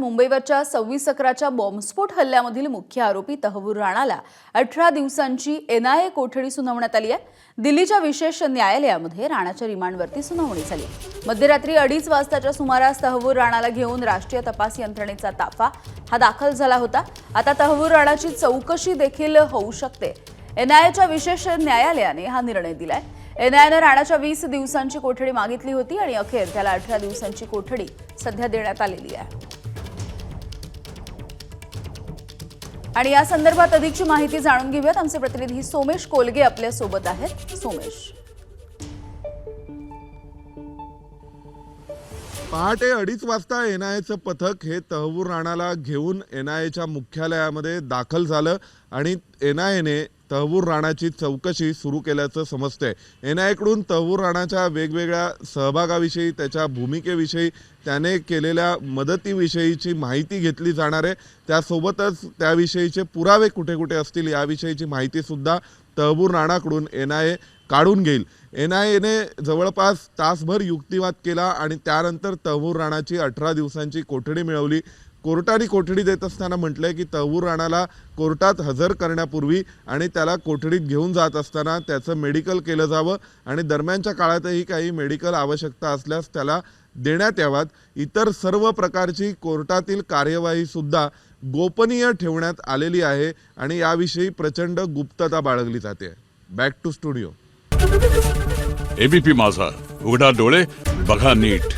मुंबईवरच्या 26/11च्या बॉम्बस्फोट हल्ल्यामधील मुख्य आरोपी तहव्वूर राणाला 18 दिवसांची एनआयए कोठडी सुनावण्यात आली आहे। दिल्लीच्या विशेष न्यायालयामध्ये राणाच्या रिमांडवरती सुनावणी झाली। मध्यरात्री 2:30 वाजताच्या सुमारास तहव्वूर राणाला घेऊन राष्ट्रीय तपास यंत्रणेचा ताफा दाखल झाला होता। आता तहव्वूर राणाची चौकशी देखील होऊ शकते। एनआयएच्या विशेष न्यायालयाने हा निर्णय दिलाय। एनआयएने राणाच्या 20 दिवसांची कोठडी मागितली होती आणि अखेर त्याला 18 दिवसांची कोठडी सध्या देण्यात आलेली आहे। आणि या संदर्भात अधिकची माहिती जाणून घेऊयात। आमचे प्रतिनिधी सोमेश कोलगे आपल्या सोबत आहेत। सोमेश, पहाटे 2:30 वाजता एनआयएचं पथक हे तहव्वूर राणाला घेऊन एनआयएच्या मुख्यालयामध्ये दाखल झालं आणि एनआयएने तहव्वूर राणाची चौकशी सुरू केल्याचं समजतंय। एनआयएकडून तहव्वूर राणाच्या वेगवेगळ्या सहभागाविषयी, त्याच्या भूमिकेविषयी, त्याने केलेल्या मदतीविषयीची माहिती घेतली जाणार आहे। त्यासोबतच त्याविषयीचे पुरावे कुठे कुठे असतील याविषयीची माहिती सुद्धा तहव्वूर राणाकडून एनआयए काढून घेईल। एनआयएने जवळपास तासभर युक्तिवाद केला आणि त्यानंतर तहव्वूर राणाची 18 दिवसांची कोठडी मिळवली। कोर्टाने कोठडी देत असताना म्हटलंय की तहव्वूर राणाला कोर्टात हजर करण्यापूर्वी आणि त्याला कोठडीत घेऊन जात असताना त्याचं मेडिकल केलं जावं आणि दरम्यानच्या काळातही काही मेडिकल आवश्यकता असल्यास त्याला देण्यात याव्यात। इतर सर्व प्रकारची कोर्टातील कार्यवाही सुद्धा गोपनीय ठेवण्यात आलेली आहे आणि याविषयी प्रचंड गुप्तता बाळगली जाते। Back to studio. एबीपी माझा, उघडा डोळे बघा नीट।